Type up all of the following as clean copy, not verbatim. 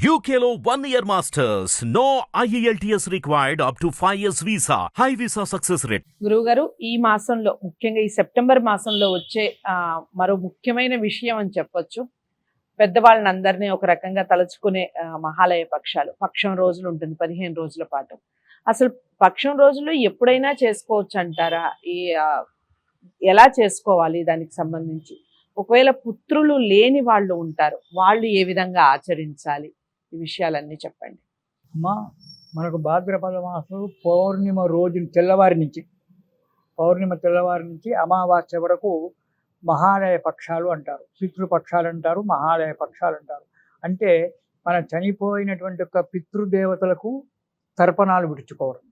UKLO 1 year masters. No IELTS required up to 5 years visa. High visa success rate. గురువుగారు ఈ మాసంలో ముఖ్యంగా ఈ సెప్టెంబర్ మాసంలో వచ్చే మరో ముఖ్యమైన విషయం అని చెప్పొచ్చు. పెద్దవాళ్ళని అందరినీ ఒక రకంగా తలుచుకునే మహాలయ పక్షాలు. పక్షం రోజులు ఉంటుంది 15 రోజుల పాటు. అసలు పక్షం రోజులు ఎప్పుడైనా చేసుకోవచ్చు అంటారా? ఈ ఎలా చేసుకోవాలి దానికి సంబంధించి? ఒకవేళ పుత్రులు లేని వాళ్ళు ఉంటారు, వాళ్ళు ఏ విధంగా ఆచరించాలి? ఈ విషయాలన్నీ చెప్పండి. అమ్మా, మనకు భాద్రపద మాసం పౌర్ణిమ రోజు తెల్లవారి నుంచి అమావాస్య వరకు మహాలయ పక్షాలు అంటారు, పితృపక్షాలు అంటారు, మహాలయ పక్షాలు అంటారు. అంటే మన చనిపోయినటువంటి యొక్క పితృదేవతలకు తర్పణాలు విడుచుకోవడం.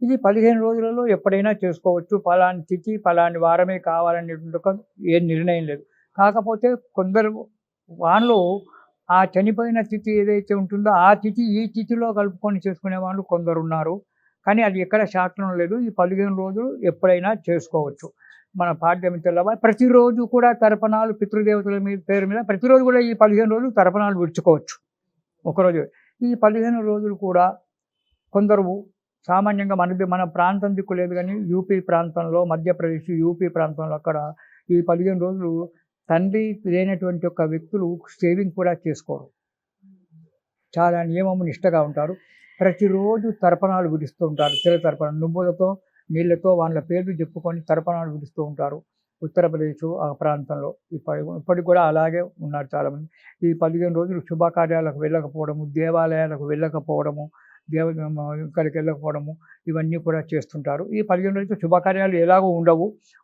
ఇది 15 రోజులలో ఎప్పుడైనా చేసుకోవచ్చు. ఫలాని తిథి ఫలాని వారమే కావాలనేటువంటి ఒక ఏ నిర్ణయం లేదు. కాకపోతే కొందరు వాళ్ళు ఆ చనిపోయిన తిథి ఏదైతే ఉంటుందో ఆ తిథి ఈ తిథిలో కలుపుకొని చేసుకునే వాళ్ళు కొందరు ఉన్నారు. కానీ అది ఎక్కడ శాస్త్రం లేదు. ఈ 15 రోజులు ఎప్పుడైనా చేసుకోవచ్చు. మన పాఠ్యమిత్రుల ప్రతిరోజు కూడా తర్పణాలు పితృదేవతల పేరు మీద ప్రతిరోజు కూడా ఈ 15 రోజులు తర్పణాలు విడుచుకోవచ్చు. ఒకరోజు ఈ 15 రోజులు కూడా కొందరు సామాన్యంగా మన ప్రాంతం దిక్కు లేదు, కానీ యూపీ ప్రాంతంలో, మధ్యప్రదేశ్ యూపీ ప్రాంతంలో అక్కడ ఈ 15 రోజులు తండ్రి లేనటువంటి ఒక వ్యక్తులు సేవింగ్ కూడా చేసుకోరు. చాలా నియమము నిష్టగా ఉంటారు. ప్రతిరోజు తర్పణాలు విడుస్తూ ఉంటారు. తెల్ల తర్పణం నువ్వులతో నీళ్ళతో వాళ్ళ పేర్లు చెప్పుకొని తర్పణాలు విడుస్తూ ఉంటారు. ఉత్తరప్రదేశ్ ఆ ప్రాంతంలో ఇప్పటికి కూడా అలాగే ఉన్నారు చాలామంది. ఈ 15 రోజులు శుభకార్యాలకు వెళ్ళకపోవడము, దేవాలయాలకు వెళ్ళకపోవడము, ఇక్కడికి వెళ్ళకపోవడము, ఇవన్నీ కూడా చేస్తుంటారు. ఈ 15 రోజులు శుభకార్యాలు ఎలాగో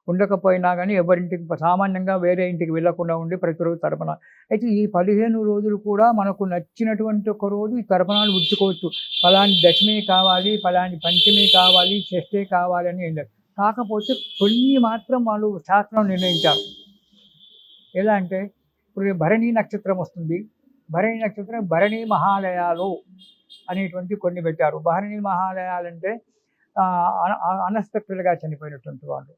ఉండకపోయినా కానీ ఎవరింటికి సామాన్యంగా వేరే ఇంటికి వెళ్ళకుండా ఉండి ప్రతిరోజు తర్పణ. అయితే ఈ 15 రోజులు కూడా మనకు నచ్చినటువంటి ఒక రోజు ఈ తర్పణాలు విడుచుకోవచ్చు. ఫలాని దశమి కావాలి, ఫలాని పంచమి కావాలి, షష్ఠి కావాలి అని ఏం లేదు. కాకపోతే కొన్ని మాత్రం వాళ్ళు శాస్త్రం నిర్ణయించారు. ఎలా అంటే ఇప్పుడు భరణి నక్షత్రం వస్తుంది. భరణి నక్షత్రం భరణి మహాలయాలు అనేటువంటి కొన్ని పెట్టారు. భరణి మహాలయాలంటే అన్ఎక్స్పెక్టెడ్గా చనిపోయినటువంటి వాళ్ళు,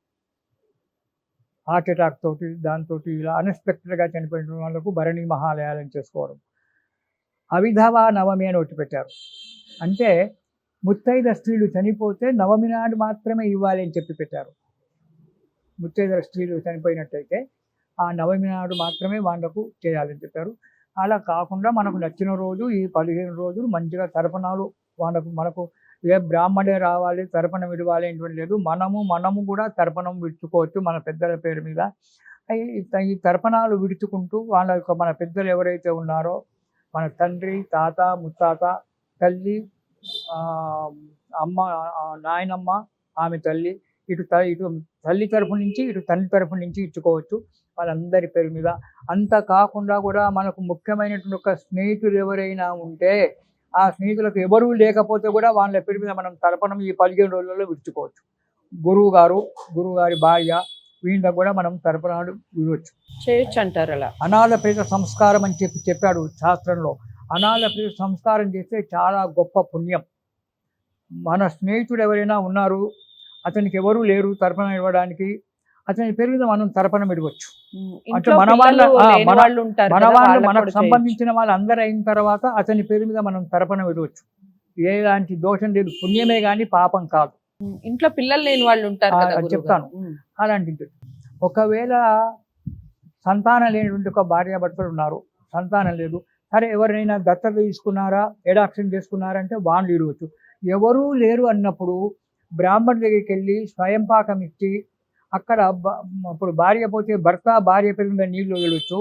హార్ట్ అటాక్ తోటి దాంతో ఇలా అన్ఎక్స్పెక్టెడ్గా చనిపోయిన వాళ్ళకు భరణి మహాలయాలను చేసుకోవడం. అవిధవ నవమి అని ఒకటి పెట్టారు. అంటే ముత్తైద స్త్రీలు చనిపోతే నవమి నాడు మాత్రమే ఇవ్వాలి అని చెప్పి పెట్టారు. ముత్తైద స్త్రీలు చనిపోయినట్టయితే ఆ నవమి నాడు మాత్రమే వాళ్ళకు చేయాలని చెప్పారు. అలా కాకుండా మనకు నచ్చిన రోజు ఈ 15 రోజులు మంచిగా తర్పణాలు మనకు ఏ బ్రాహ్మణే రావాలి తర్పణం ఇవ్వాలి ఏంటంటే లేదు. మనము కూడా తర్పణం విడుచుకోవచ్చు మన పెద్దల పేరు మీద. ఈ తర్పణాలు విడుచుకుంటూ వాళ్ళ యొక్క మన పెద్దలు ఎవరైతే ఉన్నారో మన తండ్రి, తాత, ముత్తాత, తల్లి, అమ్మ, నాయనమ్మ, ఆమె తల్లి, ఇటు తల్లి తరఫు నుంచి ఇటు తండ్రి తరఫు నుంచి ఇచ్చుకోవచ్చు వాళ్ళందరి పేరు మీద. అంత కాకుండా కూడా మనకు ముఖ్యమైనటువంటి ఒక స్నేహితులు ఎవరైనా ఉంటే ఆ స్నేహితులకు ఎవరూ లేకపోతే కూడా వాళ్ళ పేరు మీద మనం తర్పణం ఈ 15 రోజులలో విడుచుకోవచ్చు. గురువుగారి భార్య వీళ్ళకు కూడా మనం తర్పణాలు చేయొచ్చు అంటారు. అలా అనాథ ప్రేత సంస్కారం అని చెప్పాడు శాస్త్రంలో. అనాథ ప్రేత సంస్కారం చేస్తే చాలా గొప్ప పుణ్యం. మన స్నేహితుడు ఎవరైనా ఉన్నారు, అతనికి ఎవరూ లేరు తర్పణం ఇవ్వడానికి, అతని పేరు మీద మనం తర్పణం ఇవ్వచ్చు. అంటే మన వాళ్ళు మనకు సంబంధించిన వాళ్ళు అందరూ అయిన తర్వాత అతని పేరు మీద మనం తర్పణం ఇవ్వచ్చు. ఎలాంటి దోషం లేదు, పుణ్యమే కానీ పాపం కాదు. ఇంట్లో పిల్లలు లేని వాళ్ళు ఉంటారు, చెప్తాను. అలాంటి ఒకవేళ సంతానం లేనటువంటి ఒక భార్యాభర్తలు ఉన్నారు, సంతానం లేదు, సరే ఎవరైనా దత్తత తీసుకున్నారా, ఎడాప్షన్ చేసుకున్నారంటే వాళ్ళు ఇవ్వచ్చు. ఎవరూ లేరు అన్నప్పుడు బ్రాహ్మణుడి దగ్గరికి వెళ్ళి స్వయం పాకం ఇచ్చి అక్కడ ఇప్పుడు భార్య పోతే భర్త భార్య పేరు మీద నీళ్ళు వదిలవచ్చు.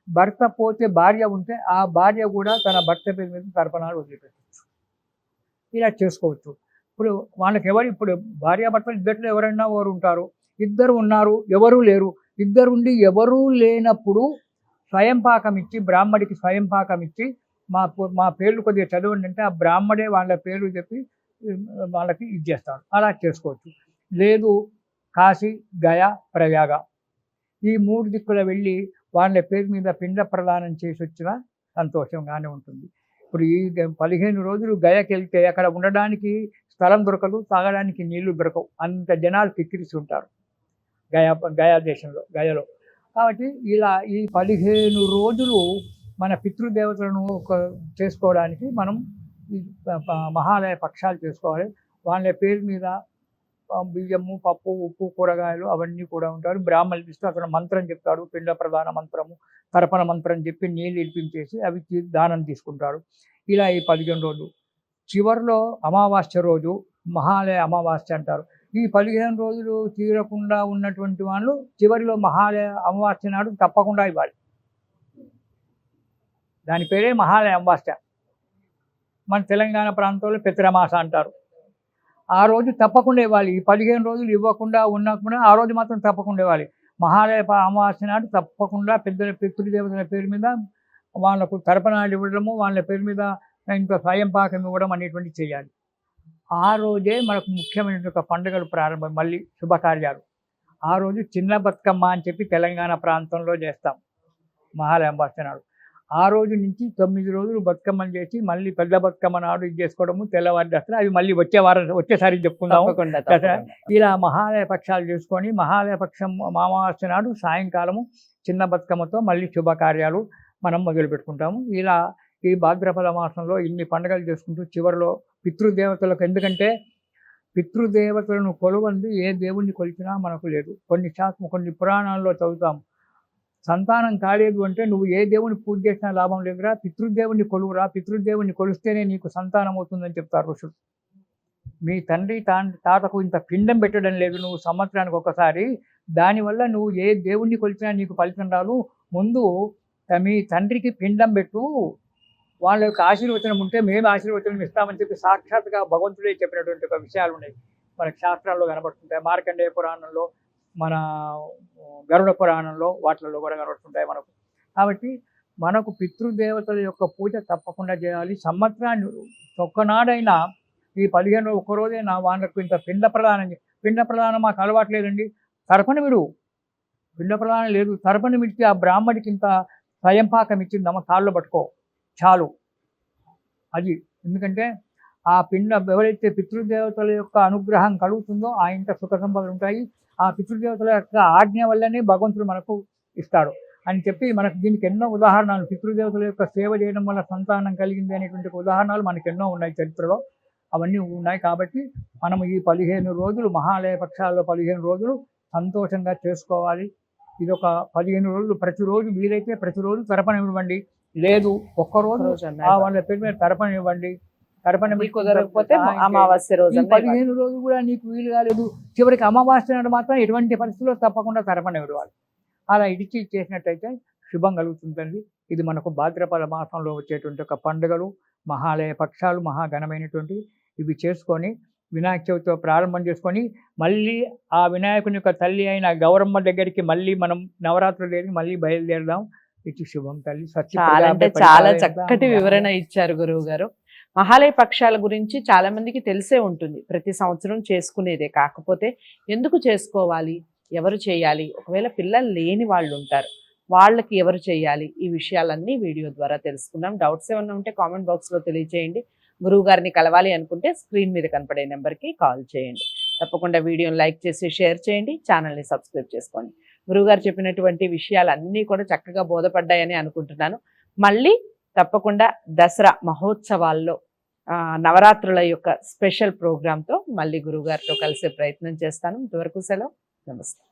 భర్త పోతే భార్య ఉంటే ఆ భార్య కూడా తన భర్త పేరు మీద తర్పణాలు వదిలిపెట్టవచ్చు. ఇలా చేసుకోవచ్చు. ఇప్పుడు వాళ్ళకి ఇప్పుడు భార్యాభర్తలు ఇద్దరిలో ఎవరైనా ఎవరు ఉంటారు, ఇద్దరు ఉన్నారు ఎవరూ లేరు, ఇద్దరుండి ఎవరూ లేనప్పుడు స్వయం పాకం ఇచ్చి బ్రాహ్మడికి స్వయం పాకం ఇచ్చి మా పేర్లు కొద్దిగా చదవండి అంటే ఆ బ్రాహ్మడే వాళ్ళ పేర్లు చెప్పి వాళ్ళకి ఇచ్చేస్తాడు. అలా చేసుకోవచ్చు. లేదు కాశీ, గయ, ప్రయాగ ఈ 3 దిక్కుల వెళ్ళి వాళ్ళ పేరు మీద పిండ ప్రదానం చేసి వచ్చినా సంతోషంగానే ఉంటుంది. ఇప్పుడు ఈ 15 రోజులు గయకి వెళ్తే అక్కడ ఉండడానికి స్థలం దొరకదు, తాగడానికి నీళ్లు దొరకవు, అంత జనాలు కిక్కిరిసి ఉంటారు గయా దేశంలో, గయలో. కాబట్టి ఇలా ఈ 15 రోజులు మన పితృదేవతలను చేసుకోవడానికి మనం ఈ మహాలయ పక్షాలు చేసుకోవాలి. వాళ్ళ పేరు మీద బియ్యము, పప్పు, ఉప్పు, కూరగాయలు అవన్నీ కూడా ఉంటారు. బ్రాహ్మణులు ఇస్తూ అతను మంత్రం చెప్తాడు, పిండ ప్రధాన మంత్రము, తర్పణ మంత్రం చెప్పి నీళ్ళు ఇడిపించేసి అవి దానం తీసుకుంటారు. ఇలా ఈ 15 రోజులు చివరిలో అమావాస్య రోజు మహాలయ అమావాస్య అంటారు. ఈ 15 రోజులు తీరకుండా ఉన్నటువంటి వాళ్ళు చివరిలో మహాలయ అమావాస్య నాడు తప్పకుండా ఇవ్వాలి. దాని పేరే మహాలయ అమావాస్య. మన తెలంగాణ ప్రాంతంలో పెత్తరమాస అంటారు. ఆ రోజు తప్పకుండా ఇవ్వాలి. ఈ 15 రోజులు ఇవ్వకుండా ఉన్నప్పుడు ఆ రోజు మాత్రం తప్పకుండా ఇవ్వాలి. మహాలయ అమావాస్య నాడు తప్పకుండా పితృదేవతల పేరు మీద వాళ్ళకు తర్పణాలు ఇవ్వడము, వాళ్ళ పేరు మీద ఇంత స్వయం పాకం ఇవ్వడం అనేటువంటి చేయాలి. ఆ రోజే మనకు ముఖ్యమైనటువంటి పండుగలు ప్రారంభం, మళ్ళీ శుభకార్యాలు. ఆ రోజు చిన్న బతుకమ్మ అని చెప్పి తెలంగాణ ప్రాంతంలో చేస్తాం మహాలయ అమావాస్య నాడు. ఆ రోజు నుంచి 9 రోజులు బతుకమ్మలు చేసి మళ్ళీ పెద్ద బతుకమ్మ నాడు ఇది చేసుకోవడము, తెల్లవారి దసరా, అవి మళ్ళీ వచ్చేసారి చెప్పుకుందాము. దసరా ఇలా మహాలయ పక్షాలు చేసుకొని మహాలయ పక్షం అమావాస్య నాడు సాయంకాలము చిన్న బతుకమ్మతో మళ్ళీ శుభకార్యాలు మనం మొదలు పెట్టుకుంటాము. ఇలా ఈ భాద్రపద మాసంలో ఇన్ని పండుగలు చేసుకుంటూ చివరిలో పితృదేవతలకు, ఎందుకంటే పితృదేవతలను కొలవంది ఏ దేవుణ్ణి కొలిచినా మనకు లేదు. కొన్ని పురాణాల్లో చదువుతాం, సంతానం కాలేదు అంటే నువ్వు ఏ దేవుని పూజ చేసినా లాభం లేదురా, పితృదేవుని కొలువురా, పితృదేవుని కొలిస్తేనే నీకు సంతానం అవుతుందని చెప్తారు ఋషులు. మీ తండ్రి తాతకు ఇంత పిండం పెట్టడం లేదు నువ్వు సంవత్సరానికి ఒకసారి, దానివల్ల నువ్వు ఏ దేవుణ్ణి కొలిచినా నీకు ఫలితం రాదు. ముందు మీ తండ్రికి పిండం పెట్టు, వాళ్ళ యొక్క ఆశీర్వచనం ఉంటే మేము ఆశీర్వచనం ఇస్తామని చెప్పి సాక్షాత్గా భగవంతుడే చెప్పినటువంటి ఒక విషయాలు ఉన్నాయి, మనకు శాస్త్రాల్లో కనబడుతుంటాయి. మార్కండేయ పురాణంలో, మన గరుడ పురాణంలో, వాటిల్లో కూడా కనబడుతుంటాయి మనకు. కాబట్టి మనకు పితృదేవతల యొక్క పూజ తప్పకుండా చేయాలి. సంవత్సరాన్ని ఒక్కనాడైనా ఈ 15 ఒక్కరోజైనా వాళ్ళకు ఇంత పిండ ప్రదానం మాకు అలవాటు లేదండి, తర్పణ విడు, పిండ ప్రదానం లేదు, తర్పణ విడిచి ఆ బ్రాహ్మడికి ఇంత స్వయం పాకం ఇచ్చిందమ్మ, తాళ్ళు పట్టుకో చాలు. అది ఎందుకంటే ఆ ఎవరైతే పితృదేవతల యొక్క అనుగ్రహం కలుగుతుందో ఆ ఇంత సుఖ సంపదలు ఉంటాయి. ఆ పితృదేవతల యొక్క ఆజ్ఞ వల్లనే భగవంతుడు మనకు ఇస్తాడు అని చెప్పి మనకు దీనికి ఎన్నో ఉదాహరణలు, పితృదేవతల యొక్క సేవ చేయడం వల్ల సంతానం కలిగింది అనేటువంటి ఉదాహరణలు మనకు ఎన్నో ఉన్నాయి చరిత్రలో, అవన్నీ ఉన్నాయి. కాబట్టి మనం ఈ 15 రోజులు మహాలయ పక్షాల్లో 15 రోజులు సంతోషంగా చేసుకోవాలి. ఇది ఒక 15 రోజులు ప్రతిరోజు వీలైతే ప్రతిరోజు తర్పణ ఇవ్వండి, లేదు ఒక్కరోజు వాళ్ళ పేరు మీద తర్పణ ఇవ్వండి. తర్పణ కుదరకపోతే అమావాస్య రోజు 15 రోజులు కూడా నీకు వీలు కాలేదు, చివరికి అమావాస్య నాడు మాత్రం ఎటువంటి పరిస్థితుల్లో తప్పకుండా తర్పణ ఇవ్వాలి. అలా ఇడిచి చేసినట్టయితే శుభం కలుగుతుందండి. ఇది మనకు భాద్రపద మాసంలో వచ్చేటువంటి ఒక పండుగలు, మహాలయ పక్షాలు, మహాఘనమైనటువంటి ఇవి చేసుకొని వినాయక చవితితో ప్రారంభం చేసుకొని మళ్ళీ ఆ వినాయకుని యొక్క తల్లి అయిన గౌరమ్మ దగ్గరికి మళ్ళీ మనం నవరాత్రుల దగ్గరికి మళ్ళీ బయలుదేరదాం. ఇది శుభం తల్లి. చాలా చక్కటి వివరణ ఇచ్చారు గురువు గారు. మహాలయ పక్షాల గురించి చాలా మందికి తెలిసే ఉంటుంది, ప్రతి సంవత్సరం చేసుకునేదే. కాకపోతే ఎందుకు చేసుకోవాలి, ఎవరు చేయాలి, ఒకవేళ పిల్లలు లేని వాళ్ళు ఉంటారు, వాళ్ళకి ఎవరు చేయాలి, ఈ విషయాలన్నీ వీడియో ద్వారా తెలుసుకున్నాం. డౌట్స్ ఏమన్నా ఉంటే కామెంట్ బాక్స్లో తెలియజేయండి. గురువు గారిని కలవాలి అనుకుంటే స్క్రీన్ మీద కనపడే నెంబర్కి కాల్ చేయండి. తప్పకుండా వీడియోని లైక్ చేసి షేర్ చేయండి, ఛానల్ని సబ్స్క్రైబ్ చేసుకోండి. గురువుగారు చెప్పినటువంటి విషయాలన్నీ కూడా చక్కగా బోధపడ్డాయని అనుకుంటున్నాను. మళ్ళీ తప్పకుండా దసరా మహోత్సవాల్లో నవరాత్రుల యొక్క స్పెషల్ ప్రోగ్రాంతో మళ్ళీ గురువుగారితో కలిసే ప్రయత్నం చేస్తాను. ఇంతవరకు సెలవు, నమస్తే.